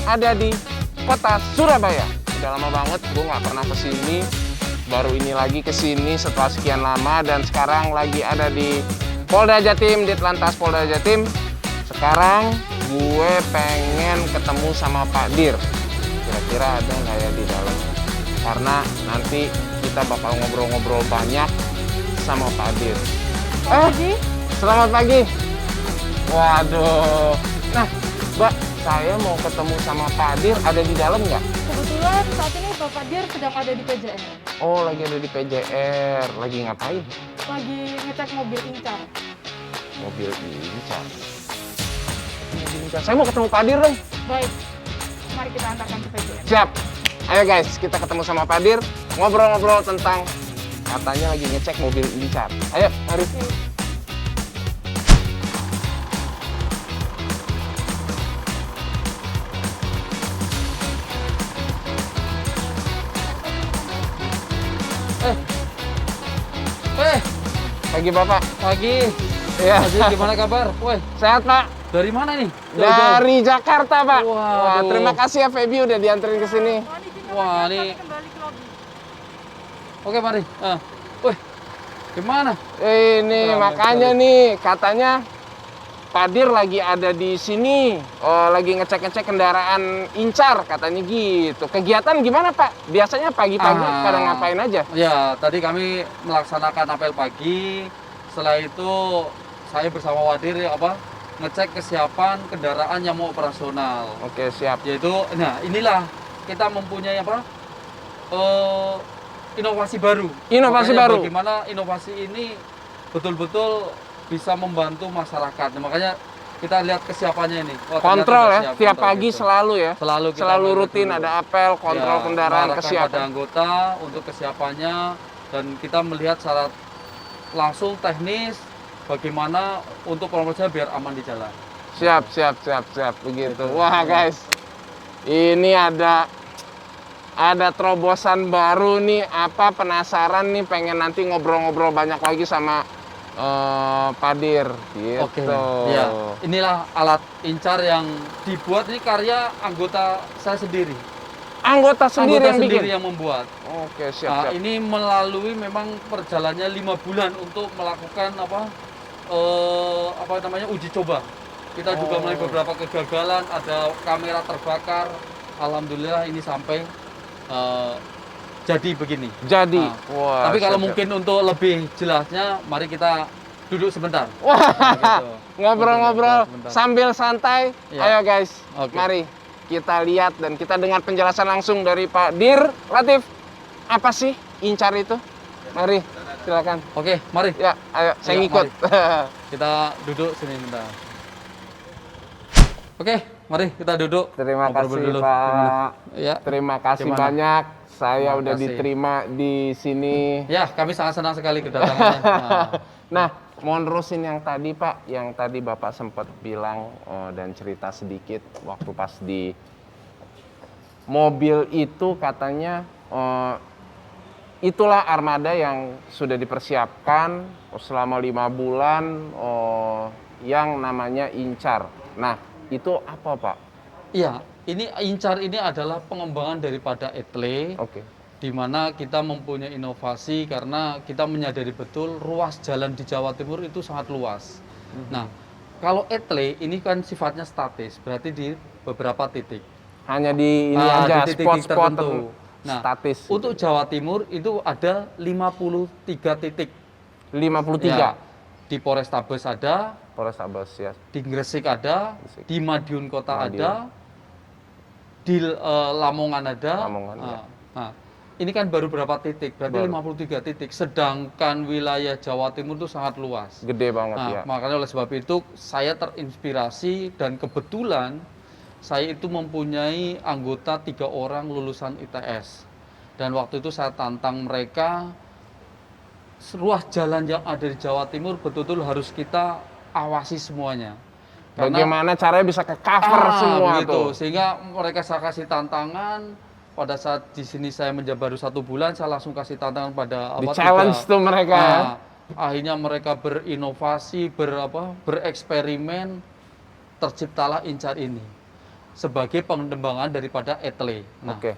ada di kota Surabaya. Udah lama banget gue nggak pernah kesini. Baru ini lagi kesini setelah sekian lama dan sekarang lagi ada di Polda Jatim, di Telantas Polda Jatim. Sekarang gue pengen ketemu sama Pak Dir. Kira-kira ada nggak ya di dalam? Karena nanti kita bakal ngobrol-ngobrol banyak sama Pak Dir. Selamat pagi. Waduh. Nah, Mbak, saya mau ketemu sama Pak Dir. Ada di dalam nggak? Kebetulan saat ini Bapak Dir sedang ada di PJR. Oh, lagi ada di PJR. Lagi ngapain? Lagi ngecek mobil incar. Mobil incar. Mobil incar. Saya mau ketemu Pak Dir dong. Baik, mari kita antarkan ke PJR. Siap. Ayo guys, kita ketemu sama Pak Dir. Ngobrol-ngobrol tentang katanya lagi ngecek mobil incar. Ayo, mari. Pagi Bapak. Pagi. Iya. Pagi, gimana kabar? Woi, Sehat Pak? dari mana nih? Dari Jakarta Pak. Waduh. Wah, terima kasih ya Feby udah dianterin ke sini. Wah, ini. Kembali ke lobby. Oke, mari. Woi, gimana? Ini Ramai makanya sekali. nih katanya Pak Dir lagi ada di sini. Oh, lagi ngecek-ngecek kendaraan incar katanya gitu. Kegiatan gimana Pak? Biasanya pagi-pagi pada ngapain aja? Ya, tadi kami melaksanakan apel pagi. Setelah itu saya bersama Wadir ngecek kesiapan kendaraan yang mau operasional. Oke, siap. Yaitu, nah inilah kita mempunyai inovasi baru. Inovasi Makanya baru. Bagaimana inovasi ini betul-betul bisa membantu masyarakat. Nah, makanya kita lihat kesiapannya ini. Wah, ternyata Kontrol udah ya, siap, tiap kontrol pagi gitu. selalu ya. Selalu kita Selalu melihat rutin dulu. ada apel, kontrol Ya, kendaraan mengarahkan pada kesiapan. anggota untuk kesiapannya dan kita melihat secara langsung teknis bagaimana untuk pengoperasian biar aman di jalan. Siap. Begitu. Wah guys, ini ada terobosan baru nih. Apa penasaran nih? Pengen nanti ngobrol-ngobrol banyak lagi sama Pak Dir. Gitu. Oke. Ya, inilah alat incar yang dibuat ini karya anggota saya sendiri. Anggota sendiri Anggota yang sendiri bikin. yang membuat. Oke, siap. Ini melalui memang perjalanannya 5 bulan untuk melakukan uji coba. Kita juga melalui beberapa kegagalan, ada kamera terbakar. Alhamdulillah ini sampai jadi begini. Jadi, Nah, wah. Tapi kalau siap. mungkin untuk lebih jelasnya, mari kita duduk sebentar. Wah, Nah, gitu. ngobrol-ngobrol Sebentar. sambil santai. Ya. Ayo guys, Oke. mari kita lihat dan kita dengar penjelasan langsung dari Pak Dir Latif. Apa sih incar itu? Mari, silakan. Oke, mari Ya, ayo, saya Ya, ngikut. kita duduk sini bentar. Oke, mari kita duduk. Terima Ngobrol kasih dulu. Pak. Gimana? Ya. Terima kasih Gimana? banyak. Saya Terima udah kasih. diterima di sini. Ya, kami sangat senang sekali kedatangannya. Nah, mau nerusin yang tadi Pak, yang tadi Bapak sempat bilang dan cerita sedikit waktu pas di mobil itu katanya itulah armada yang sudah dipersiapkan selama 5 bulan yang namanya incar. Nah, itu apa Pak? Iya, ini incar ini adalah pengembangan daripada etle. Oke. Di mana kita mempunyai inovasi karena kita menyadari betul ruas jalan di Jawa Timur itu sangat luas. Nah, kalau etle ini kan sifatnya statis, berarti di beberapa titik. Hanya di ini Ah, aja di titik-titik spot-spot tertentu. Nah, statis. untuk Jawa Timur itu ada 53 titik. 53 Ya, di Polrestabes ada, Polrestabes ya. di Gresik ada, Gresik. di Madiun Kota Madiun. ada, di Lamongan ada. Lamongan, ya. Nah, ini kan baru berapa titik, berarti Baru. 53 titik. Sedangkan wilayah Jawa Timur itu sangat luas. Gede banget Nah, ya. makanya oleh sebab itu saya terinspirasi dan kebetulan saya itu mempunyai anggota 3 orang lulusan ITS. Dan waktu itu saya tantang mereka, ruas jalan yang ada di Jawa Timur betul-betul harus kita awasi semuanya. Bagaimana caranya bisa ke cover semua begitu. tuh. Sehingga mereka saya kasih tantangan. Pada saat di sini saya baru 1 bulan, saya langsung kasih tantangan pada Di challenge tuh mereka. Nah, akhirnya mereka berinovasi, bereksperimen, terciptalah incar ini. sebagai pengembangan daripada etle. Nah, Oke,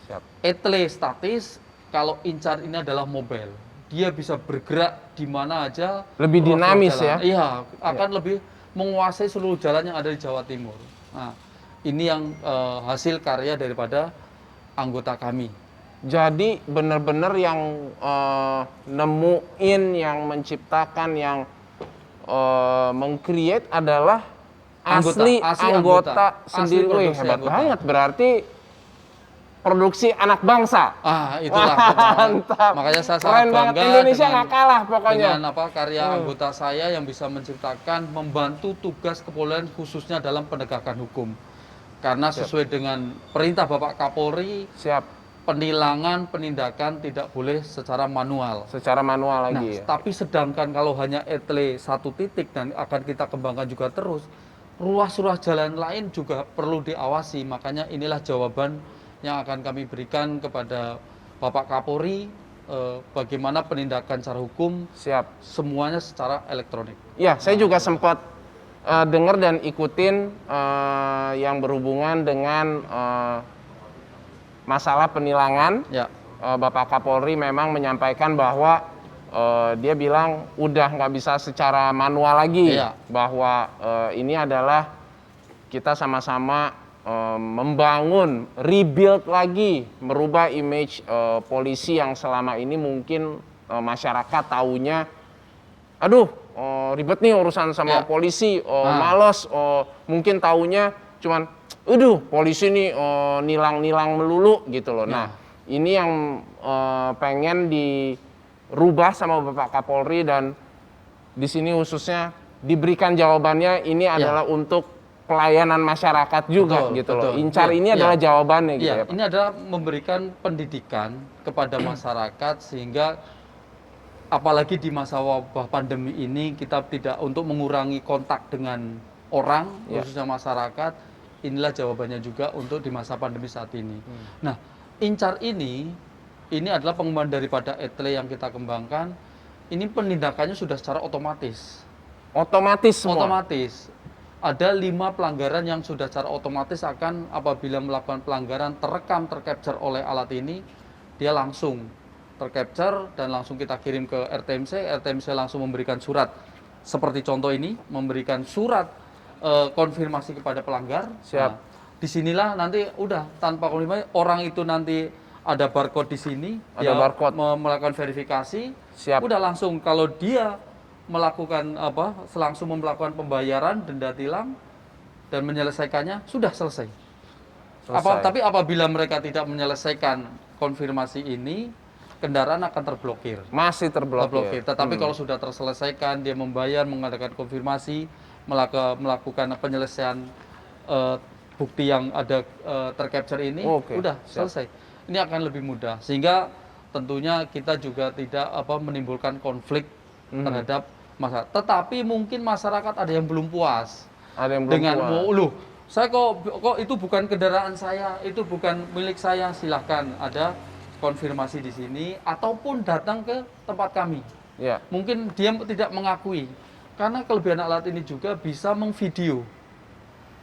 siap. etle statis, kalau incar ini adalah mobile. Dia bisa bergerak di mana aja. Lebih ruas-ruas dinamis jalan. ya? Iya, akan lebih menguasai seluruh jalan yang ada di Jawa Timur. Nah, ini yang hasil karya daripada anggota kami. Jadi benar-benar yang nemuin, yang menciptakan, yang meng-create adalah asli anggota sendiri. Wih, hebat banget. Berarti produksi anak bangsa. Itulah. Mantap. Makanya saya Keren sangat banget. bangga Indonesia nggak kalah pokoknya. dengan karya anggota saya yang bisa menciptakan, membantu tugas kepolisian khususnya dalam penegakan hukum. Karena sesuai dengan perintah Bapak Kapolri, Siap. penilangan, penindakan tidak boleh secara manual. Secara manual lagi ya. Tapi sedangkan kalau hanya etle satu titik dan akan kita kembangkan juga terus, ruas-ruas jalan lain juga perlu diawasi. Makanya inilah jawaban yang akan kami berikan kepada Bapak Kapolri, bagaimana penindakan secara hukum. Siap. Semuanya secara elektronik. Ya, saya juga sempat dengar dan ikutin yang berhubungan dengan masalah penilangan. Ya. Bapak Kapolri memang menyampaikan bahwa dia bilang udah nggak bisa secara manual lagi, Iya. bahwa ini adalah kita sama-sama membangun, rebuild lagi, merubah image polisi yang selama ini mungkin masyarakat taunya, aduh ribet nih urusan sama polisi, males, mungkin taunya cuman, aduh polisi nih nilang-nilang melulu gitu loh. Nah, ini yang pengen dirubah sama Bapak Kapolri, dan di sini khususnya diberikan jawabannya ini adalah untuk pelayanan masyarakat juga gitu loh. Incar ini adalah jawabannya gitu ya, Pak. Ini adalah memberikan pendidikan kepada masyarakat sehingga apalagi di masa wabah pandemi ini kita tidak untuk mengurangi kontak dengan orang, khususnya masyarakat. Inilah jawabannya juga untuk di masa pandemi saat ini. Nah, Incar ini adalah pengembangan daripada etle yang kita kembangkan. Ini penindakannya sudah secara otomatis. Otomatis semua. Otomatis. Ada 5 pelanggaran yang sudah secara otomatis akan apabila melakukan pelanggaran terekam, tercapture oleh alat ini, dia langsung tercapture dan langsung kita kirim ke RTMC. RTMC langsung memberikan surat seperti contoh ini, memberikan surat konfirmasi kepada pelanggar. Siap. Nah, disinilah nanti udah tanpa konfirmasi orang itu nanti ada barcode di sini, ada barcode, melakukan verifikasi. Siap. Udah langsung kalau dia melakukan langsung melakukan pembayaran denda tilang dan menyelesaikannya, sudah selesai. Tapi apabila mereka tidak menyelesaikan konfirmasi ini, kendaraan akan terblokir. Masih terblokir. Tetapi kalau sudah terselesaikan, dia membayar, mengadakan konfirmasi, melakukan penyelesaian bukti yang ada tercapture ini, udah selesai. Ini akan lebih mudah, sehingga tentunya kita juga tidak menimbulkan konflik terhadap masyarakat. Tetapi mungkin masyarakat ada yang belum puas. Ada yang belum dengan puas. Saya kok itu bukan kendaraan saya, itu bukan milik saya. Silahkan ada konfirmasi di sini ataupun datang ke tempat kami. Ya. Mungkin dia tidak mengakui, karena kelebihan alat ini juga bisa mengvideo.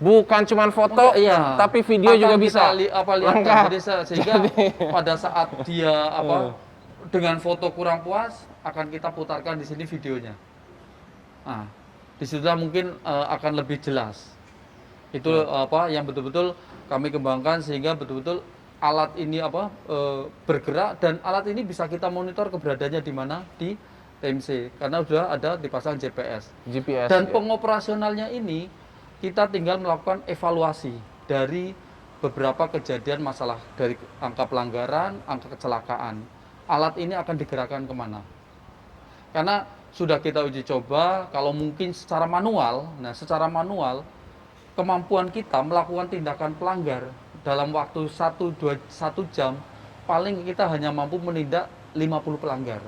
Bukan cuma foto, tapi video juga bisa. Lihat sehingga pada saat dia dengan foto kurang puas, akan kita putarkan di sini videonya. Nah, disitulah mungkin akan lebih jelas. Itu yang betul-betul kami kembangkan sehingga betul-betul alat ini bergerak, dan alat ini bisa kita monitor keberadaannya di mana di TMC karena sudah ada dipasang GPS. Dan pengoperasionalnya ini kita tinggal melakukan evaluasi dari beberapa kejadian masalah dari angka pelanggaran, angka kecelakaan. Alat ini akan digerakkan kemana? Karena sudah kita uji coba, kalau mungkin secara manual, secara manual kemampuan kita melakukan tindakan pelanggar dalam waktu 1 jam, paling kita hanya mampu menindak 50 pelanggar.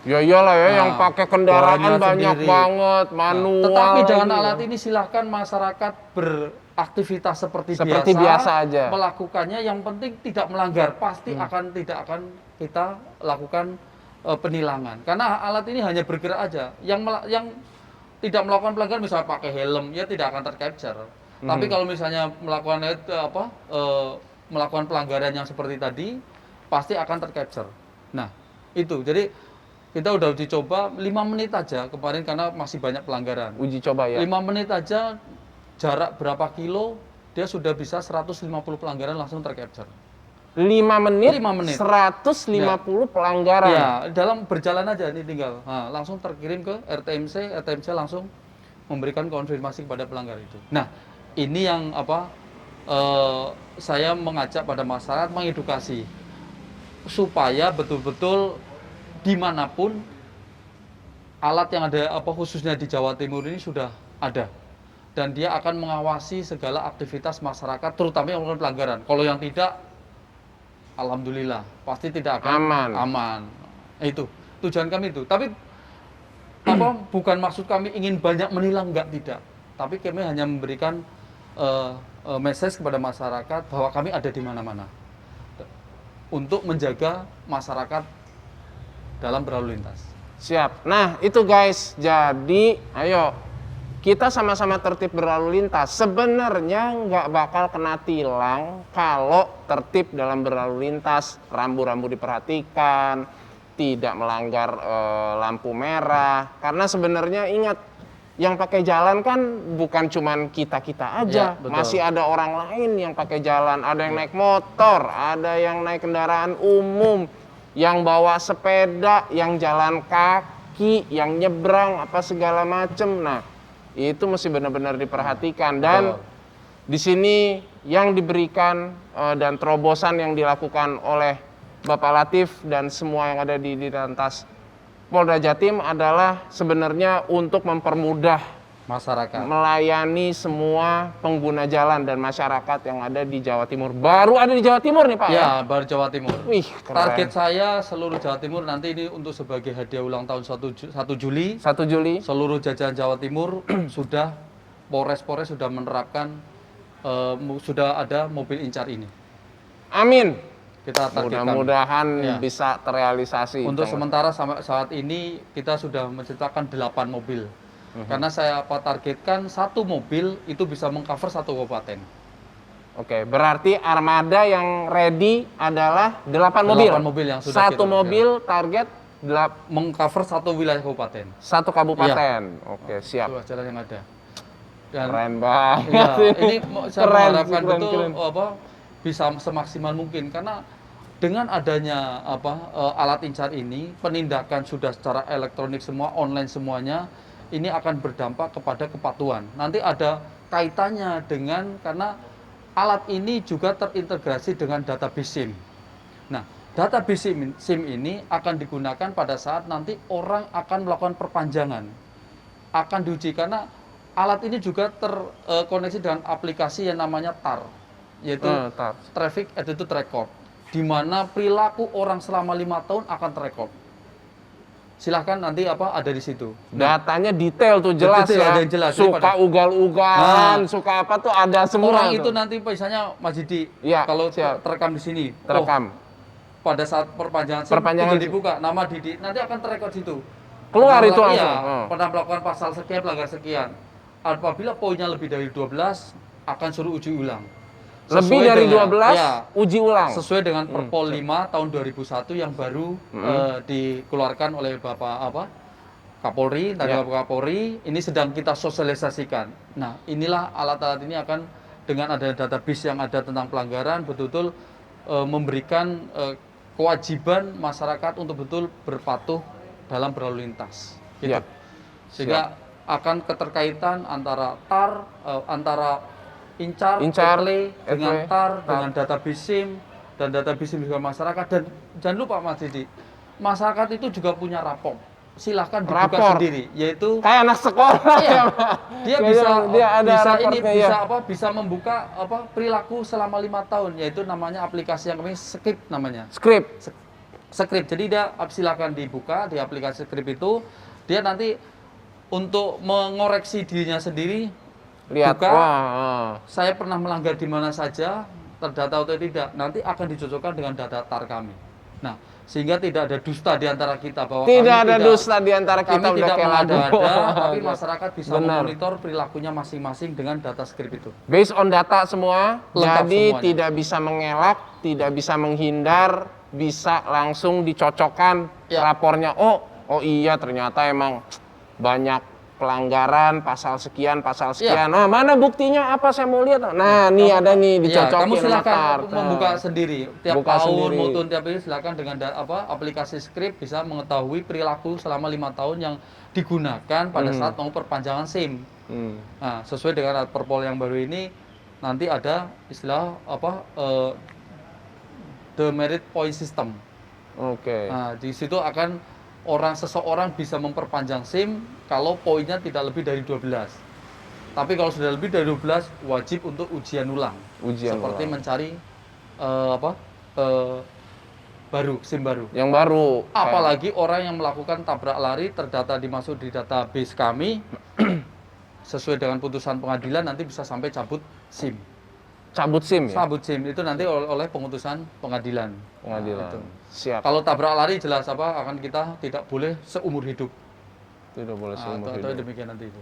Ya iyalah ya, yang pakai kendaraan banyak banget, manual. Tetapi dengan alat ini silahkan masyarakat beraktivitas seperti biasa aja. Melakukannya, yang penting tidak melanggar, pasti tidak akan kita lakukan penilangan. Karena alat ini hanya bergerak aja. Yang tidak melakukan pelanggaran, misalnya pakai helm, ya tidak akan tercapture. Tapi kalau misalnya melakukan melakukan pelanggaran yang seperti tadi, pasti akan tercapture. Nah, itu. Jadi kita udah uji coba 5 menit aja kemarin karena masih banyak pelanggaran. Uji coba ya. 5 menit aja jarak berapa kilo dia sudah bisa 150 pelanggaran langsung tercapture. 5 menit, 5 menit. 150 pelanggaran. Ya, dalam berjalan aja ini tinggal. Nah, langsung terkirim ke RTMC langsung memberikan konfirmasi kepada pelanggar itu. Nah, ini yang saya mengajak pada masyarakat mengedukasi supaya betul-betul dimanapun alat yang ada khususnya di Jawa Timur ini sudah ada dan dia akan mengawasi segala aktivitas masyarakat terutama yang melakukan pelanggaran. Kalau yang tidak, alhamdulillah pasti tidak akan aman. Itu tujuan kami itu. Tapi bukan maksud kami ingin banyak menilang, tidak. Tapi kami hanya memberikan message kepada masyarakat bahwa kami ada di mana-mana untuk menjaga masyarakat dalam berlalu lintas. Siap. Nah, itu guys. Jadi, ayo kita sama-sama tertib berlalu lintas. Sebenarnya nggak bakal kena tilang kalau tertib dalam berlalu lintas. Rambu-rambu diperhatikan, tidak melanggar lampu merah. Karena sebenarnya ingat, yang pakai jalan kan bukan cuman kita-kita aja. Ya, masih ada orang lain yang pakai jalan. Ada yang naik motor, ada yang naik kendaraan umum, yang bawa sepeda, yang jalan kaki, yang nyebrang, apa segala macem. Nah, itu mesti benar-benar diperhatikan. Dan di sini yang diberikan dan terobosan yang dilakukan oleh Bapak Latif dan semua yang ada di Ditlantas Polda Jatim adalah sebenarnya untuk mempermudah masyarakat, melayani semua pengguna jalan dan masyarakat yang ada di Jawa Timur. Baru ada di Jawa Timur nih Pak ya? Baru Jawa Timur. Wih, keren. Target saya seluruh Jawa Timur nanti ini untuk sebagai hadiah ulang tahun 1 Juli. 1 Juli. Seluruh jajaran Jawa Timur sudah Polres sudah menerapkan sudah ada mobil incar ini. Amin. Kita targetkan. Mudah-mudahan bisa terrealisasi. Untuk sementara sampai saat ini kita sudah menciptakan 8 mobil. Karena saya targetkan 1 mobil itu bisa mengcover 1 kabupaten. Oke, berarti armada yang ready adalah 8 mobil. 8 mobil yang sudah 1 mobil target mengcover 1 wilayah kabupaten. 1 kabupaten. Oke, siap. Itu jalan yang ada. Dan keren banget. Ya, ini saya mengharapkan betul keren. Bisa semaksimal mungkin karena dengan adanya alat incar ini penindakan sudah secara elektronik semua, online semuanya, ini akan berdampak kepada kepatuhan. Nanti ada kaitannya dengan karena alat ini juga terintegrasi dengan database SIM. Nah, database SIM ini akan digunakan pada saat nanti orang akan melakukan perpanjangan. Akan diuji karena alat ini juga terkoneksi dengan aplikasi yang namanya TAR, yaitu Traffic Attitude Record, di mana perilaku orang selama 5 tahun akan terekod. Silahkan nanti ada di situ. Datanya detail tuh, jelas ya. Yang jelas, suka ugal-ugalan, suka apa tuh ada semua. Orang itu nanti misalnya Mas Didi, kalau terekam di sini, terekam. Pada saat perpanjangan dibuka, nama Didi nanti akan terekod situ. Keluar itu langsung. Iya, pernah melakukan pasal sekian, pelanggar sekian. Apabila poinnya lebih dari 12, akan suruh uji ulang. Lebih dari 12, uji ulang. Sesuai dengan Perpol 5 tahun 2001 yang baru dikeluarkan oleh Bapak Kapolri, tadi Bapak Kapolri, ini sedang kita sosialisasikan. Nah, inilah alat-alat ini akan dengan adanya database yang ada tentang pelanggaran, betul-betul memberikan kewajiban masyarakat untuk betul berpatuh dalam berlalu lintas. Gitu. Sehingga akan keterkaitan antara TAR, antara Incar dengan TAR, dengan database SIM, dan database SIM juga masyarakat. Dan jangan lupa Mas Didi, masyarakat itu juga punya rapor. Silahkan dibuka sendiri, yaitu kayak anak sekolah. Iya, dia ada bisa membuka perilaku selama 5 tahun, yaitu namanya aplikasi yang kami Script namanya. Script. Jadi dia silakan dibuka di aplikasi Script itu, dia nanti untuk mengoreksi dirinya sendiri. Lihat, saya pernah melanggar di mana saja, terdata atau tidak, nanti akan dicocokkan dengan data TAR kami. Nah, sehingga tidak ada dusta di antara kita bahwa Tidak kami ada dusta di antara kita, kami udah tidak kayak lagu. mengada-ada, tapi masyarakat bisa Benar. memonitor perilakunya masing-masing dengan data skrip itu. Based on data semua, Lengkap jadi semuanya. tidak bisa mengelak, tidak bisa menghindar, bisa langsung dicocokkan Ya. rapornya. Oh iya ternyata emang banyak pelanggaran pasal sekian, pasal sekian. Nah, mana buktinya apa saya mau lihat? Nah, nih ada nih Iya, dicocokin kamu sama silakan tar. membuka sendiri tiap Buka tahun sendiri. maupun tiap ini silakan dengan aplikasi skrip bisa mengetahui perilaku selama 5 tahun yang digunakan pada saat mau perpanjangan SIM. Hmm. Nah, sesuai dengan Perpol yang baru ini nanti ada istilah the merit point system. Oke. Nah, di situ akan seseorang bisa memperpanjang SIM kalau poinnya tidak lebih dari 12. Tapi kalau sudah lebih dari 12 wajib untuk ujian ulang. Ujian Seperti ulang. mencari baru SIM baru. Yang baru. Apalagi orang yang melakukan tabrak lari terdata dimasuk di database kami sesuai dengan putusan pengadilan nanti bisa sampai cabut SIM. Cabut SIM ya? Cabut SIM itu nanti oleh pengutusan pengadilan. Pengadilan. Nah, itu. Siap. Kalau tabrak lari jelas akan kita tidak boleh seumur hidup. Tidak boleh seumur Atau hidup. demikian nanti itu.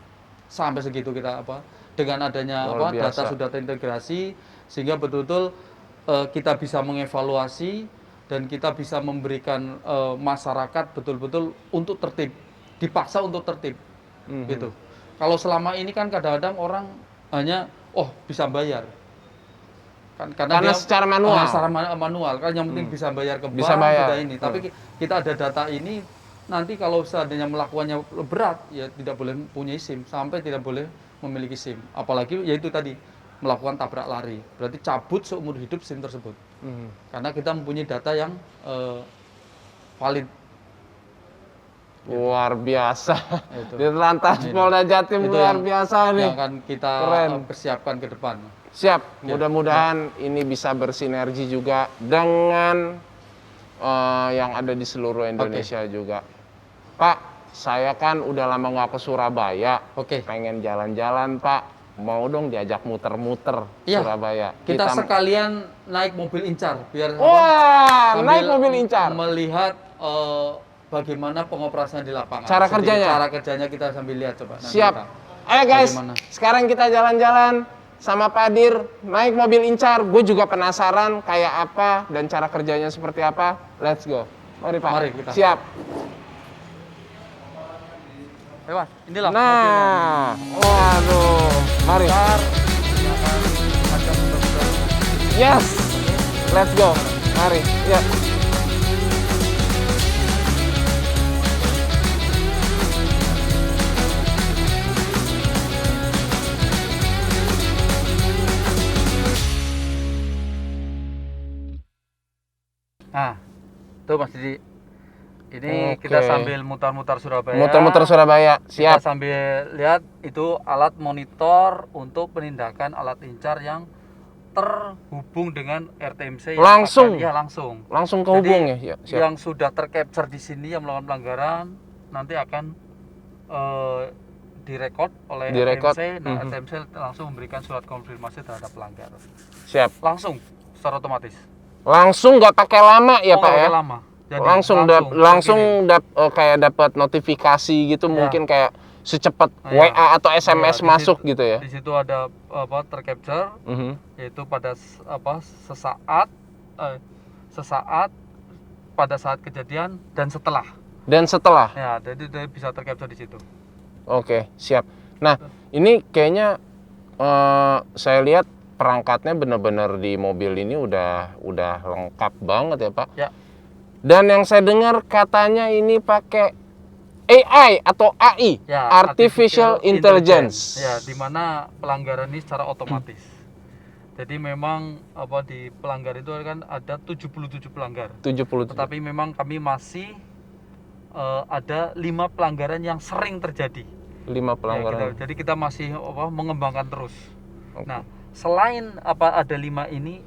Sampai segitu kita dengan adanya Luar biasa. data sudah terintegrasi sehingga betul-betul kita bisa mengevaluasi dan kita bisa memberikan masyarakat betul-betul untuk tertib, dipaksa untuk tertib. Gitu. Kalau selama ini kan kadang-kadang orang hanya bisa bayar. Karena dia, secara manual. secara manual kan yang penting bisa bayar ke bank, Bisa bayar. sudah ini. Tapi kita ada data ini nanti kalau seandainya melakukannya berat ya tidak boleh punya SIM sampai tidak boleh memiliki SIM. Apalagi yaitu tadi melakukan tabrak lari. Berarti cabut seumur hidup SIM tersebut. Karena kita mempunyai data yang valid. Luar biasa. Itu. Di Lantas Ini. Polda Jatim Itu luar yang- biasa nih. Yang akan kita Keren. persiapkan ke depan. Siap. Ya. Mudah-mudahan ini bisa bersinergi juga dengan yang ada di seluruh Indonesia juga. Pak, saya kan udah lama nggak ke Surabaya. Oke. Pengen jalan-jalan, Pak. Mau dong diajak muter-muter Iya. Surabaya. Kita sekalian naik mobil incar biar Wah, sambil naik mobil incar. melihat bagaimana pengoperasian di lapangan. Cara kerjanya? Cara kerjanya kita sambil lihat coba. nanti Siap. kita. Ayo guys, Bagaimana? sekarang kita jalan-jalan sama Pak Dir, naik mobil incar. Gue juga penasaran kayak apa dan cara kerjanya seperti apa. Let's go. Mari Pak. Mari kita. Siap. Ayo, Mas, inilah mobilnya. Nah, waduh. Mari. Bentar, ini akan ajak muter-muter. Yes. Let's go. Mari. Ya. Nah, tuh Mas Didi. Ini Oke. kita sambil mutar-mutar Surabaya. Muter-muter Surabaya. Kita Siap. sambil lihat itu alat monitor untuk penindakan alat incar yang terhubung dengan RTMC yang Langsung? ya langsung. Langsung kehubung ya. Ya, siap. Yang sudah tercapture di sini yang melakukan pelanggaran nanti akan direkod oleh Direkod. RTMC. Nah, Mhm. RTMC langsung memberikan surat konfirmasi terhadap pelanggar. Siap. Langsung secara otomatis. Langsung nggak pakai lama ya Pak ya. Lama. Jadi, langsung kayak dapat notifikasi gitu, Ya. mungkin kayak secepat Ya. WA atau SMS Ya, di masuk situ- gitu ya. Di situ ada tercapture Mhm. yaitu pada sesaat pada saat kejadian dan setelah. Dan setelah. Ya, jadi dia bisa tercapture di situ. Oke, siap. Nah, ini kayaknya saya lihat perangkatnya benar-benar di mobil ini udah lengkap banget ya, Pak. Ya. Dan yang saya dengar katanya ini pakai AI atau AI, Ya, Artificial Intelligence. Ya, di mana pelanggaran ini secara otomatis. Jadi memang di pelanggar itu kan ada 77 pelanggar. 70. Tetapi memang kami masih ada 5 pelanggaran yang sering terjadi. 5 pelanggaran. Jadi kita masih mengembangkan terus. Oke. Nah, selain ada 5 ini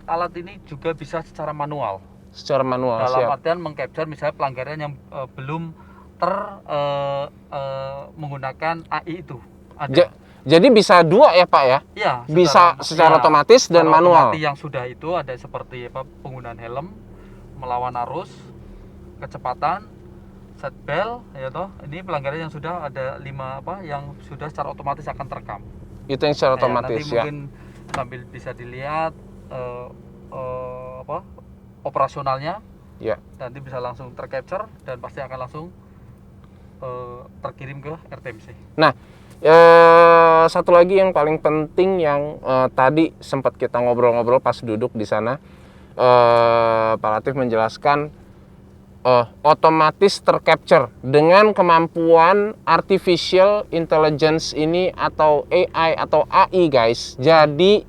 alat ini juga bisa secara manual. Secara manual, Dalam siap. artian mengcapture misalnya pelanggaran yang belum menggunakan AI itu. Ada. Jadi bisa dua ya, Pak ya? Ya, Bisa secara ya, otomatis dan secara manual. otomatis yang sudah itu ada seperti penggunaan helm melawan arus, kecepatan, seatbelt, ya toh. Ini pelanggaran yang sudah ada 5 yang sudah secara otomatis akan terekam. Itu yang secara Nah, otomatis nanti ya. mungkin sambil bisa dilihat operasionalnya, Ya. nanti bisa langsung tercapture dan pasti akan langsung terkirim ke RTMC. Nah, satu lagi yang paling penting yang tadi sempat kita ngobrol-ngobrol pas duduk di sana, Pak Latif menjelaskan otomatis tercapture dengan kemampuan artificial intelligence ini atau AI atau AI guys. Jadi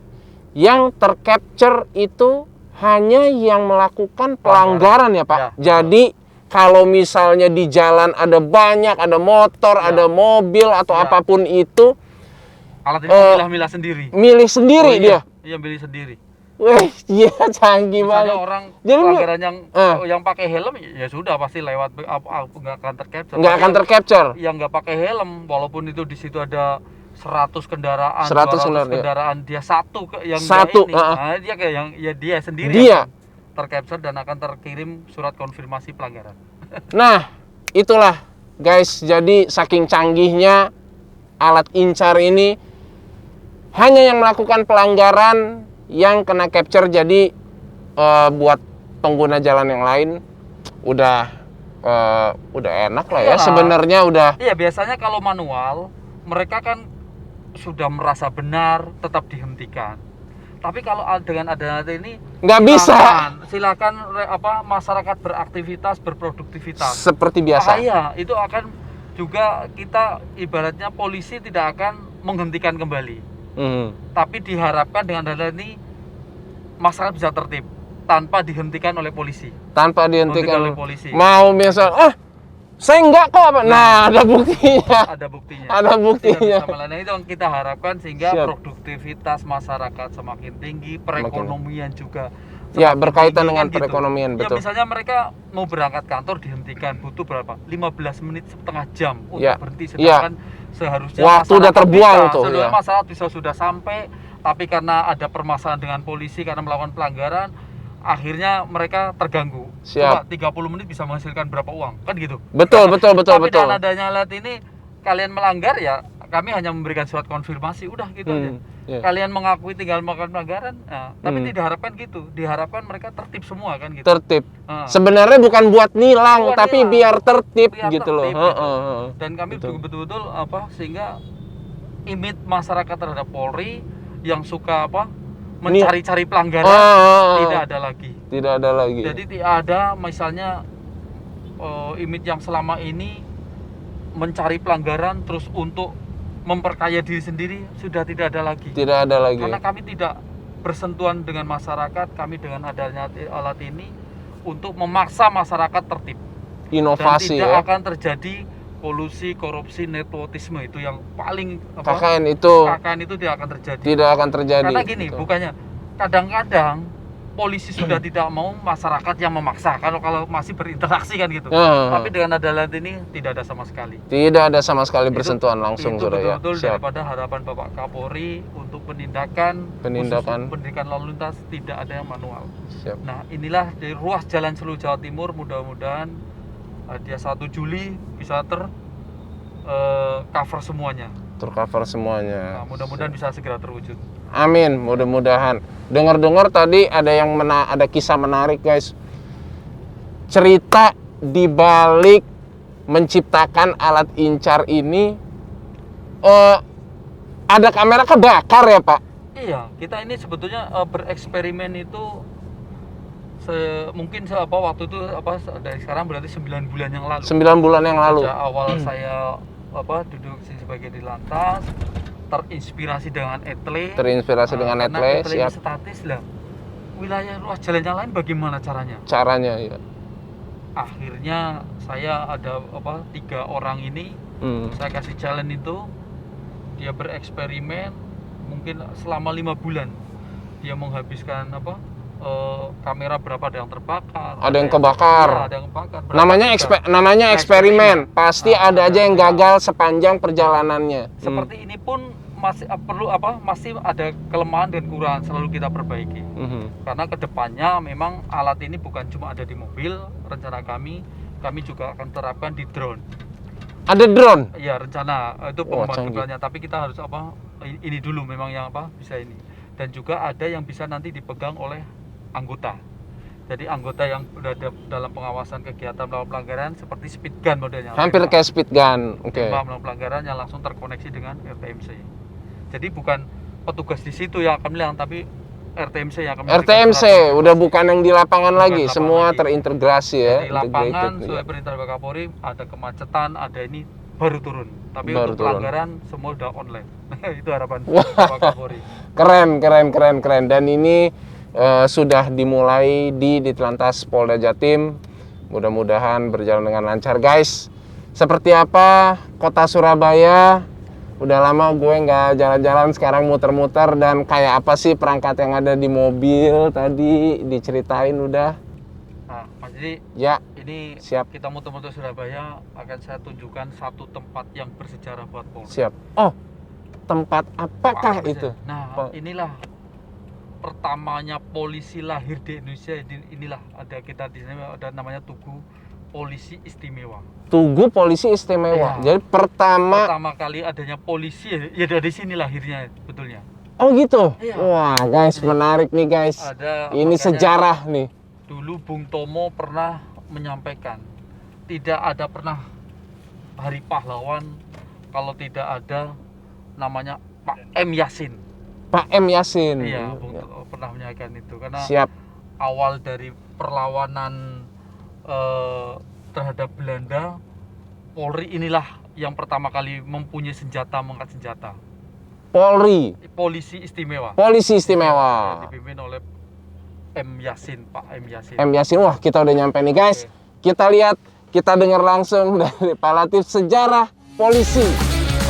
yang tercapture itu hanya yang melakukan pelanggaran ya Pak. Ya, jadi kalau misalnya di jalan ada banyak, ada motor, Ya. ada mobil atau Ya. apapun itu, Alat ini milah-milah sendiri. milih sendiri Oh, dia. Iya, milih sendiri. Wih, iya canggih Misalnya banget. orang Jadi pelanggaran yang pakai helm ya sudah pasti lewat nggak akan tercapture. nggak Tapi akan tercapture. yang nggak pakai helm, walaupun itu di situ ada 100 kendaraan, 100 200 kendaraan, ya. kendaraan, dia satu yang Satu, nggak ini. Nah, dia kayak yang ya dia sendiri Dia. akan tercapture dan akan terkirim surat konfirmasi pelanggaran. Nah, itulah guys, jadi saking canggihnya alat incar ini, hanya yang melakukan pelanggaran yang kena capture. Jadi buat pengguna jalan yang lain udah enak lah ya. Iyalah. Sebenarnya udah Iya, biasanya kalau manual mereka kan sudah merasa benar tetap dihentikan. Tapi kalau dengan adanya ini nggak bisa silakan masyarakat beraktivitas, berproduktivitas. seperti biasa. Bahaya, itu akan juga kita ibaratnya polisi tidak akan menghentikan kembali. Tapi diharapkan dengan adanya ini masyarakat bisa tertib tanpa dihentikan oleh polisi. Tanpa dihentikan oleh polisi. Mau misal, saya enggak kok apa? Nah, ada buktinya. Ada buktinya. Ada buktinya. Nah, itu yang kita harapkan sehingga Siap. produktivitas masyarakat semakin tinggi, perekonomian juga. Ya, semakin berkaitan tinggi, dengan kan gitu. perekonomian, Ya, betul. misalnya mereka mau berangkat kantor dihentikan butuh berapa? 15 menit setengah jam untuk Ya. berhenti, Ya. sedangkan seharusnya Waktu udah masyarakat terbuang bisa, tuh, sebenarnya ya. masyarakat bisa sudah sampai, tapi karena ada permasalahan dengan polisi karena melakukan pelanggaran, akhirnya mereka terganggu. Siap. Coba 30 menit bisa menghasilkan berapa uang? Kan gitu. Betul. Tapi dengan adanya alat ini, kalian melanggar ya kami hanya memberikan surat konfirmasi, udah gitu aja. Iya. Kalian mengakui tinggal melakukan pelanggaran, tapi tidak diharapkan gitu. Diharapkan mereka tertib semua kan gitu. Tertib. Ah. Sebenarnya bukan buat nilang, Bukan tapi nilang. biar tertib Biar gitu loh. tertib, gitu. Heeh. Dan kami Betul. betul-betul sehingga image masyarakat terhadap Polri yang suka mencari-cari pelanggaran tidak ada lagi. Tidak ada lagi. Jadi tidak ada misalnya image yang selama ini mencari pelanggaran terus untuk memperkaya diri sendiri sudah tidak ada lagi. Tidak ada lagi. Karena kami tidak bersentuhan dengan masyarakat, kami dengan adanya alat ini untuk memaksa masyarakat tertib. Inovasi Dan tidak ya. akan terjadi kolusi, korupsi, nepotisme itu yang paling KKN itu KKN itu tidak akan terjadi. tidak akan terjadi. Karena gini, Betul. bukannya kadang-kadang polisi sudah tidak mau masyarakat yang memaksa kalau masih berinteraksi kan gitu. Tapi dengan ada alat ini tidak ada sama sekali. Tidak ada sama sekali bersentuhan langsung itu sudah ya. betul-betul Siap. daripada harapan Bapak Kapolri untuk penindakan khusus pendidikan lalu lintas tidak ada yang manual. Siap. Nah, inilah dari ruas jalan seluruh Jawa Timur, mudah-mudahan dia 1 Juli bisa cover semuanya. Tercover semuanya. Nah, mudah-mudahan bisa segera terwujud. Amin, mudah-mudahan. Dengar-dengar tadi ada ada kisah menarik, guys. Cerita di balik menciptakan alat incar ini, ada kamera kebakar ya, Pak? Iya, kita ini sebetulnya bereksperimen itu mungkin waktu itu dari sekarang berarti 9 bulan yang lalu. 9 bulan yang lalu. Sejak awal saya duduk sebagai di lantas, terinspirasi dengan etle. Dengan karena etle, ini siap. statis lah. Wilayah ruas jalan yang lain bagaimana caranya? Caranya ya. Akhirnya saya ada 3 orang ini, saya kasih challenge itu, dia bereksperimen mungkin selama 5 bulan. Dia menghabiskan kamera berapa, ada yang terbakar, Ada yang kebakar. Ada yang kebakar. Namanya eksperimen. Pasti ada aja yang gagal sepanjang perjalanannya. Seperti ini pun masih ada kelemahan dan kekurangan, selalu kita perbaiki. Karena kedepannya memang alat ini bukan cuma ada di mobil, rencana kami juga akan terapkan di drone. Ada drone? Iya, rencana itu Wah, pengembangan canggih. kedepannya, tapi kita harus ini dulu memang yang bisa ini. Dan juga ada yang bisa nanti dipegang oleh anggota. Jadi anggota yang udah dalam pengawasan kegiatan melawan pelanggaran seperti speed gun modelnya. Hampir kayak speed gun. Oke. Melawan pelanggaran yang langsung terkoneksi dengan RTMC. Jadi bukan petugas di situ yang akan melihat, tapi RTMC yang akan memberikan RTMC surat udah bukan yang di lapangan Bukan lagi, lapangan semua lagi. terintegrasi ya. Di lapangan integrated, sesuai ya. perintah Bapak Kapolri, ada kemacetan, ada ini baru turun. Tapi Baru untuk turun. pelanggaran semua udah online. Itu harapan Wah. Bapak Kapolri. Keren. Dan ini sudah dimulai di Ditlantas Polda Jatim. Mudah-mudahan berjalan dengan lancar, guys. Seperti apa kota Surabaya? Udah lama gue nggak jalan-jalan, sekarang muter-muter. Dan kayak apa sih perangkat yang ada di mobil tadi diceritain udah. Nah, Mas Didi, Ya, ini siap. kita muter-muter Surabaya, akan saya tunjukkan satu tempat yang bersejarah buat Polri. Siap. Oh, tempat apakah Pak, itu? Nah, Pak. inilah pertamanya polisi lahir di Indonesia. Inilah kita di sini ada namanya Tugu Polisi Istimewa. Tugu Polisi Istimewa. Ya. Jadi pertama. Pertama kali adanya polisi ya dari sini lahirnya betulnya. Oh gitu. Iya. Wah, guys, menarik nih, guys. Ada Ini makanya sejarah nih. Dulu Bung Tomo pernah menyampaikan tidak ada pernah Hari Pahlawan kalau tidak ada namanya Pak M. Yasin. Pak M. Yasin. Iya, Bung Tomo pernah menyampaikan itu karena Siap. awal dari perlawanan terhadap Belanda, Polri inilah yang pertama kali mempunyai senjata, mengangkat senjata. Polri. Polisi Istimewa. Polisi Yang Istimewa. dipimpin oleh M. Yasin, Pak M. Yasin. M. Yasin. Wah, kita udah nyampe nih, guys. Kita lihat, kita dengar langsung dari Pak Latif sejarah polisi.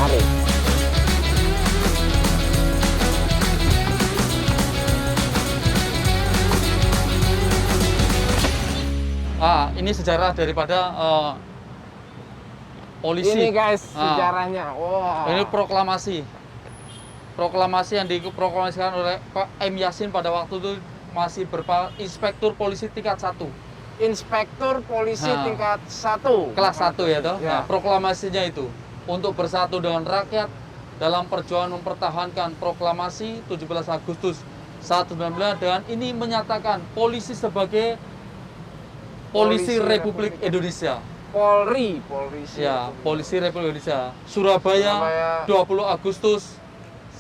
Mari. Ini sejarah daripada polisi. Ini, guys, Ah. sejarahnya. Wah. Ini proklamasi yang diproklamasikan oleh Pak M. Yasin pada waktu itu masih berupa inspektur polisi tingkat 1. Inspektur polisi Nah. tingkat 1. Kelas 1 ya toh. Ya. Nah, proklamasinya itu untuk bersatu dengan rakyat dalam perjuangan mempertahankan proklamasi 17 Agustus 1945 dengan ini menyatakan polisi sebagai polisi Republik Indonesia. Polri. Ya, polisi Republik Indonesia. Surabaya 20 Agustus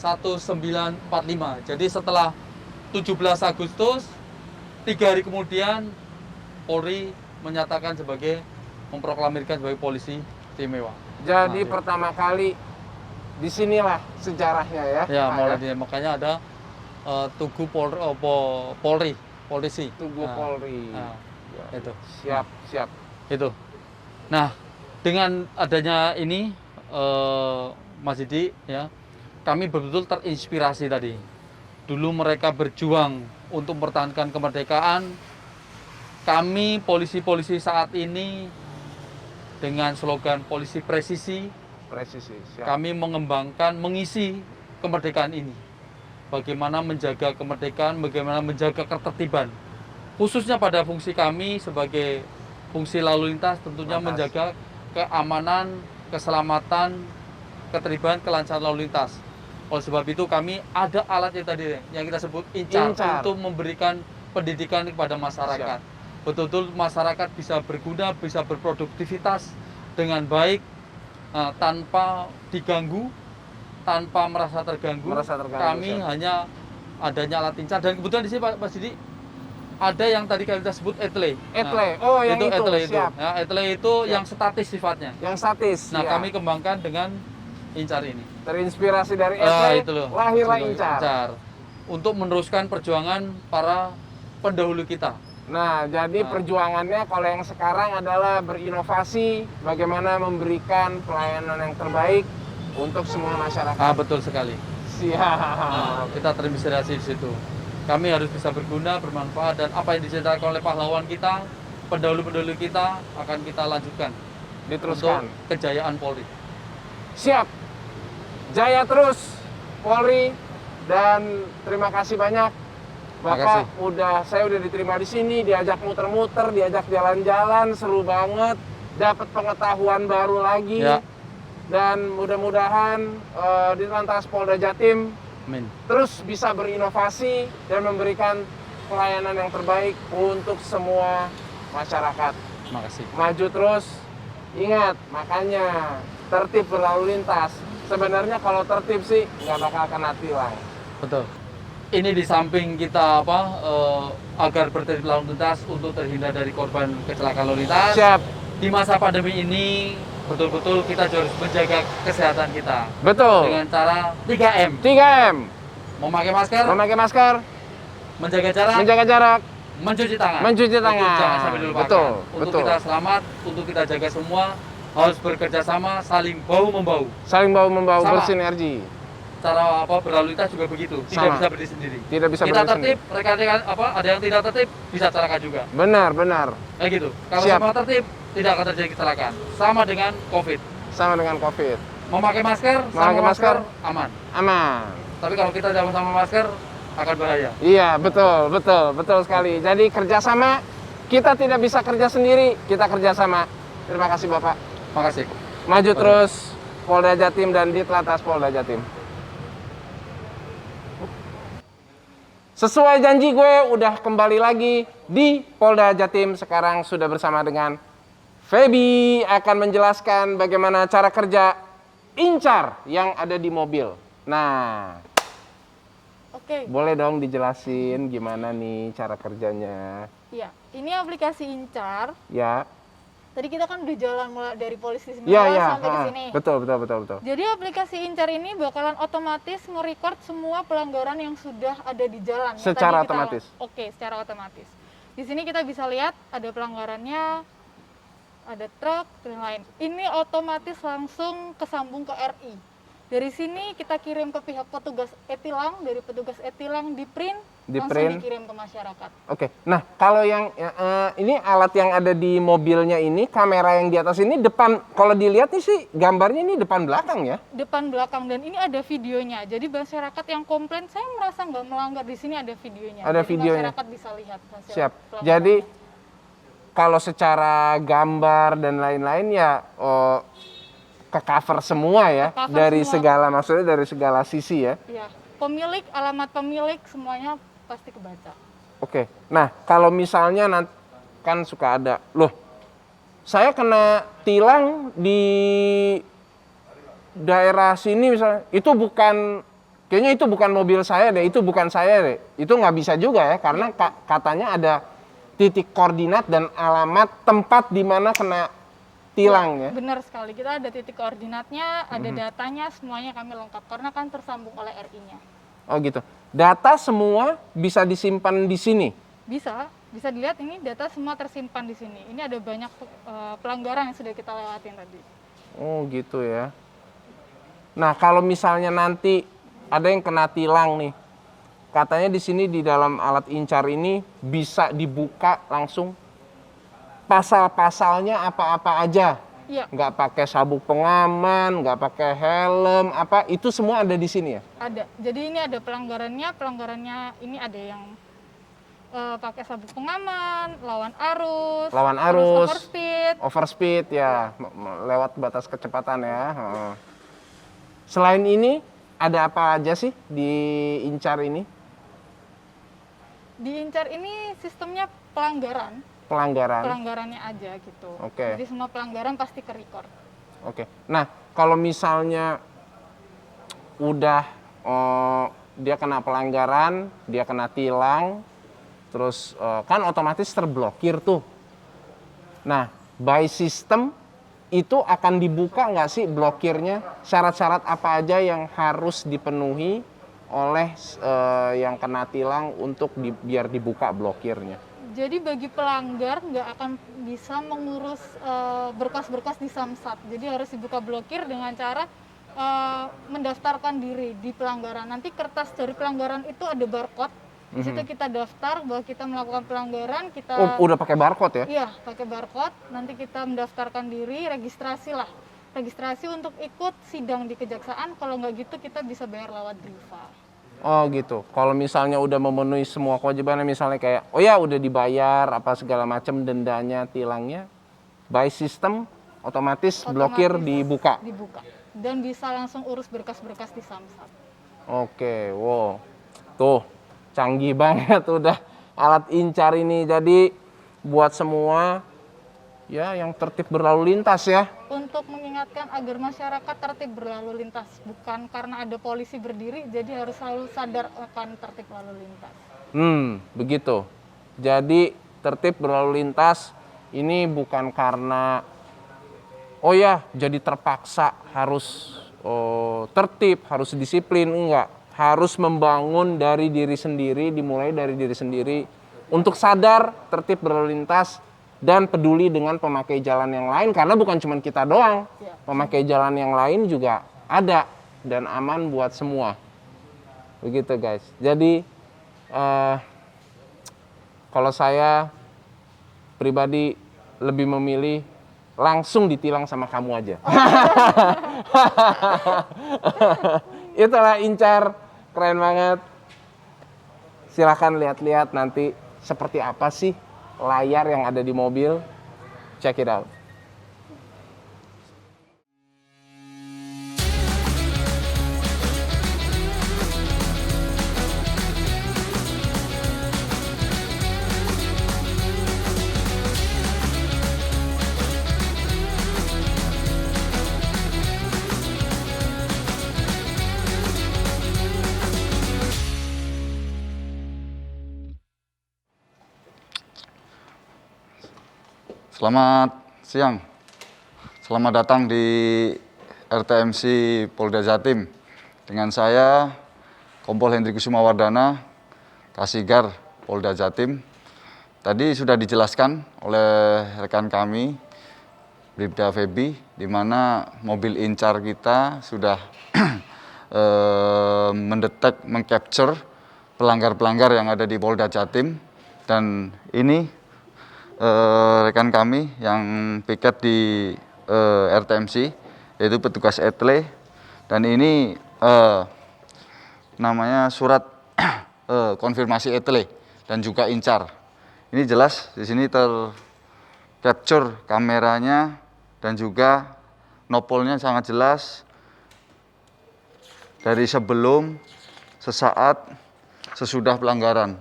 1945. Jadi setelah 17 Agustus 3 hari kemudian Polri menyatakan memproklamirkan sebagai polisi istimewa. Jadi Nah, pertama kali disinilah sejarahnya ya. Ya, Pak, mulai makanya ada Tugu Polri, polisi. Tugu Nah, Polri. nah, itu. Siap. Itu. Nah, dengan adanya ini Mas Didi ya, kami betul-betul terinspirasi tadi. Dulu mereka berjuang untuk mempertahankan kemerdekaan. Kami polisi-polisi saat ini dengan slogan polisi presisi, Siap. kami mengisi kemerdekaan ini. Bagaimana menjaga kemerdekaan, bagaimana menjaga ketertiban. Khususnya pada fungsi kami sebagai fungsi lalu lintas, tentunya menjaga keamanan, keselamatan, ketertiban, kelancaran lalu lintas. Oleh sebab itu kami ada alat yang kita sebut incar. Untuk memberikan pendidikan kepada masyarakat. Siap. Betul-betul masyarakat bisa berguna, bisa berproduktivitas dengan baik, tanpa diganggu, tanpa merasa terganggu. Kami siap. hanya adanya alat incar, dan kebetulan di sini Pak Didi ada yang tadi kita sebut etle. Oh, yang itu. Etle itu. Siap. Nah, etle itu yang statis sifatnya. Yang statis. Nah, ya. kami kembangkan dengan incar ini. Terinspirasi dari etle, Itu loh. lahirlah incar. Untuk meneruskan perjuangan para pendahulu kita. Nah, jadi perjuangannya kalau yang sekarang adalah berinovasi, bagaimana memberikan pelayanan yang terbaik untuk semua masyarakat. Betul sekali. Siap. Kita terinspirasi di situ. Kami harus bisa berguna, bermanfaat, dan apa yang diceritakan oleh pahlawan kita, pendahulu-pendahulu kita akan kita lanjutkan. Diteruskan. Untuk kejayaan Polri. Siap. Jaya terus. Polri, dan terima kasih banyak Bapak. Saya udah diterima di sini, diajak muter-muter, diajak jalan-jalan, seru banget, dapat pengetahuan baru lagi. Ya. Dan mudah-mudahan di Lantas Polda Jatim Amin. terus bisa berinovasi dan memberikan pelayanan yang terbaik untuk semua masyarakat. Terima kasih. Maju terus, ingat, makanya tertib berlalu lintas. Sebenarnya kalau tertib sih nggak bakal kena tilang. Betul. Ini di samping kita agar bertertib lalu lintas untuk terhindar dari korban kecelakaan lalu lintas. Siap. Di masa pandemi ini betul-betul kita harus menjaga kesehatan kita. Betul. Dengan cara 3M. 3M. Memakai masker, Memakai masker, menjaga jarak, menjaga jarak, mencuci tangan. mencuci Itu tangan. jangan sampai dilupakan. Betul, Untuk betul. kita selamat, untuk kita jaga semua harus bekerja sama, saling bahu membahu. Saling bahu-membahu, Sama. bersinergi. Cara berlalu lintas juga begitu. Tidak Sama. bisa berdiri sendiri. Tidak bisa Kita berdiri tertib, rekan-rekan ada yang tidak tertib bisa celaka juga. Benar, benar. Kayak gitu. Kalau Siap. semua tertib, tidak akan terjadi kecelakaan. Sama dengan COVID. Sama dengan COVID. Memakai masker, Memakai sama masker, aman. aman. Tapi kalau kita jangan sama masker, akan bahaya. Iya, betul, betul, betul sekali. Jadi kerjasama, kita tidak bisa kerja sendiri, kita kerjasama. Terima kasih Bapak. Makasih. Maju terus Polda Jatim dan Ditlantas Polda Jatim. Sesuai janji gue udah kembali lagi di Polda Jatim. Sekarang sudah bersama dengan Feby akan menjelaskan bagaimana cara kerja incar yang ada di mobil. Nah, Oke, boleh dong dijelasin gimana nih cara kerjanya? iya. Ini aplikasi Incar. Ya, Tadi kita kan udah jalan mulai dari polisi ya, 19 ya. sampai ke sini. Betul, betul, betul, betul. Jadi aplikasi Incar ini bakalan otomatis nge-record semua pelanggaran yang sudah ada di jalan. Yang Secara tadi kita- otomatis? Oke, secara otomatis. Di sini kita bisa lihat ada pelanggarannya, ada truk dan lain. Ini otomatis langsung kesambung ke RI. Dari sini kita kirim ke pihak petugas e-tilang, dari petugas e-tilang di print, langsung Di-print. dikirim ke masyarakat. Oke, nah kalau yang ini alat yang ada di mobilnya ini, kamera yang di atas ini depan, kalau dilihat nih sih gambarnya ini depan belakang ya? Depan belakang, dan ini ada videonya. Jadi masyarakat yang komplain, saya merasa nggak melanggar, di sini ada videonya. Ada Jadi videonya. masyarakat bisa lihat hasil Siap. pelanggarannya. Jadi kalau secara gambar dan lain-lain ya ke cover semua ya, Ke-cover dari semua. segala, maksudnya dari segala sisi ya. Ya, pemilik, alamat pemilik, semuanya pasti kebaca. Oke, nah kalau misalnya nanti kan suka ada, loh saya kena tilang di daerah sini misalnya, itu bukan, kayaknya itu bukan mobil saya deh, itu bukan saya deh. Itu nggak bisa juga ya, karena katanya ada titik koordinat dan alamat tempat di mana kena tilang ya. Benar sekali, kita ada titik koordinatnya, ada datanya, semuanya kami lengkap. Karena kan tersambung oleh RI-nya. Oh gitu. Data semua bisa disimpan di sini. Bisa dilihat ini data semua tersimpan di sini. Ini ada banyak pelanggaran yang sudah kita lewatin tadi. Oh gitu ya. Nah kalau misalnya nanti ada yang kena tilang nih, katanya di sini di dalam alat incar ini bisa dibuka langsung pasal-pasalnya apa-apa aja. Iya, Nggak pakai sabuk pengaman, nggak pakai helm, apa itu semua ada di sini ya? ada. Jadi ini ada pelanggarannya. Pelanggarannya ini ada yang pakai sabuk pengaman, lawan arus, Lawan terus arus, overspeed. overspeed ya, lewat batas kecepatan ya. Heeh. Selain ini ada apa aja sih di incar ini? Di Incar ini sistemnya pelanggaran. Pelanggaran. Pelanggarannya aja gitu. Oke. Jadi semua pelanggaran pasti ke record. Oke. Nah, kalau misalnya udah dia kena pelanggaran, dia kena tilang, terus kan otomatis terblokir tuh. Nah, by system itu akan dibuka nggak sih blokirnya? Syarat-syarat apa aja yang harus dipenuhi oleh yang kena tilang untuk biar dibuka blokirnya? Jadi bagi pelanggar nggak akan bisa mengurus berkas-berkas di Samsat. Jadi harus dibuka blokir dengan cara mendaftarkan diri di pelanggaran. Nanti kertas dari pelanggaran itu ada barcode. Di situ kita daftar bahwa kita melakukan pelanggaran. Kita Oh, udah pakai barcode ya? Iya, pakai barcode. Nanti kita mendaftarkan diri, registrasi lah. registrasi untuk ikut sidang di kejaksaan. Kalau nggak gitu kita bisa bayar lewat Driva. Oh gitu. Kalau misalnya udah memenuhi semua kewajibannya, misalnya kayak, oh ya udah dibayar apa segala macam dendanya, tilangnya, by system otomatis blokir dibuka. Dan bisa langsung urus berkas-berkas di Samsat. Oke, wow. Tuh, canggih banget udah alat incar ini. Jadi buat semua ya yang tertib berlalu lintas ya. Untuk mengingatkan agar masyarakat tertib berlalu lintas, bukan karena ada polisi berdiri, jadi harus selalu sadar akan tertib lalu lintas. Begitu. Jadi tertib berlalu lintas ini bukan karena oh ya jadi terpaksa harus tertib, harus disiplin, enggak. Harus membangun dari diri sendiri, dimulai dari diri sendiri untuk sadar tertib berlalu lintas dan peduli dengan pemakai jalan yang lain, karena bukan cuma kita doang, pemakai jalan yang lain juga ada dan aman buat semua. Begitu guys. Jadi kalau saya pribadi lebih memilih langsung ditilang sama kamu aja. Itulah incar, keren banget. Silahkan lihat-lihat nanti seperti apa sih layar yang ada di mobil. Check it out. Selamat siang, selamat datang di RTMC Polda Jatim. Dengan saya, Kompol Hendri Kusumawardana, Kasigar Polda Jatim. Tadi sudah dijelaskan oleh rekan kami, Bribda Febi, di mana mobil incar kita sudah mendetek, mengcapture pelanggar-pelanggar yang ada di Polda Jatim. Dan ini rekan kami yang piket di RTMC, yaitu petugas etle, dan ini namanya surat konfirmasi etle dan juga incar. Ini jelas di sini tercapture kameranya dan juga nopolnya sangat jelas dari sebelum, sesaat, sesudah pelanggaran.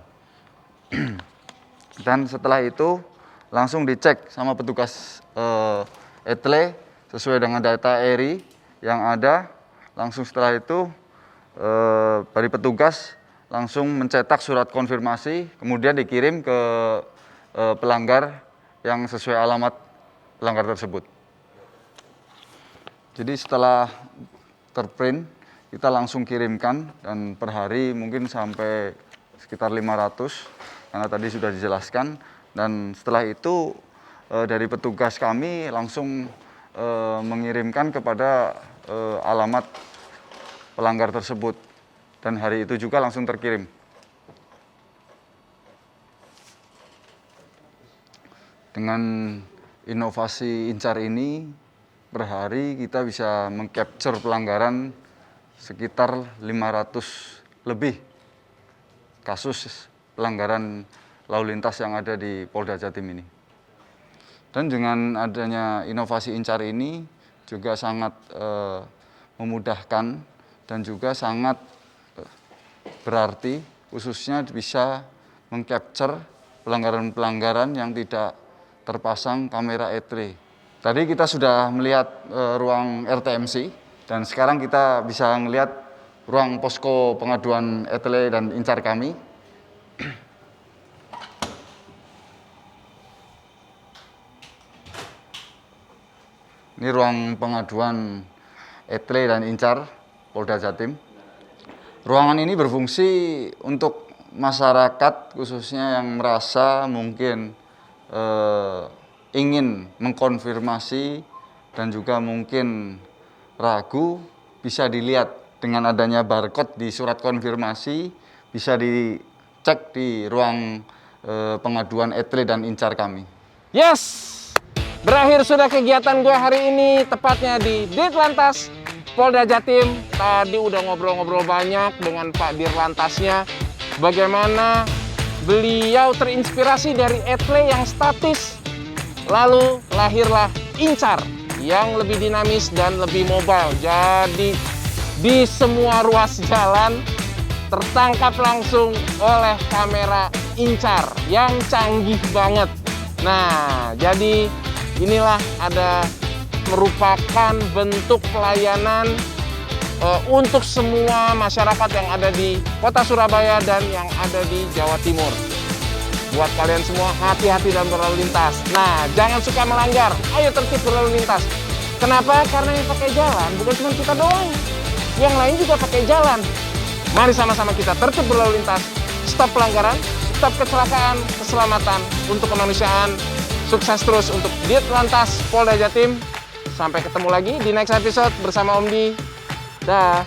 Dan setelah itu langsung dicek sama petugas etle sesuai dengan data ERI yang ada. Langsung setelah itu dari petugas langsung mencetak surat konfirmasi, kemudian dikirim ke pelanggar yang sesuai alamat pelanggar tersebut. Jadi setelah terprint kita langsung kirimkan, dan per hari mungkin sampai sekitar 500 karena tadi sudah dijelaskan. Dan setelah itu dari petugas kami langsung mengirimkan kepada alamat pelanggar tersebut, dan hari itu juga langsung terkirim. Dengan inovasi incar ini, per hari kita bisa mengcapture pelanggaran sekitar 500 lebih kasus pelanggaran lalu lintas yang ada di Polda Jatim ini. Dan dengan adanya inovasi incar ini juga sangat memudahkan dan juga sangat berarti, khususnya bisa mengcapture pelanggaran-pelanggaran yang tidak terpasang kamera etle. Tadi kita sudah melihat ruang RTMC, dan sekarang kita bisa melihat ruang posko pengaduan etle dan incar kami. Ini ruang pengaduan etle dan incar Polda Jatim. Ruangan ini berfungsi untuk masyarakat, khususnya yang merasa mungkin ingin mengkonfirmasi dan juga mungkin ragu, bisa dilihat dengan adanya barcode di surat konfirmasi, bisa dicek di ruang pengaduan etle dan incar kami. Yes! Berakhir sudah kegiatan gue hari ini, tepatnya di Ditlantas Polda Jatim. Tadi udah ngobrol-ngobrol banyak dengan Pak Dirlantasnya. Bagaimana beliau terinspirasi dari etle yang statis. Lalu lahirlah Incar yang lebih dinamis dan lebih mobile. Jadi di semua ruas jalan tertangkap langsung oleh kamera Incar yang canggih banget. Nah, jadi inilah merupakan bentuk pelayanan untuk semua masyarakat yang ada di Kota Surabaya dan yang ada di Jawa Timur. Buat kalian semua, hati-hati dalam berlalu lintas. Nah, jangan suka melanggar. Ayo tertib berlalu lintas. Kenapa? Karena yang pakai jalan bukan cuma kita doang. Yang lain juga pakai jalan. Mari sama-sama kita tertib berlalu lintas. Stop pelanggaran, stop kecelakaan, keselamatan untuk kemanusiaan. Sukses terus untuk Ditlantas Polda Jatim. Sampai ketemu lagi di next episode bersama Om Di. Dah.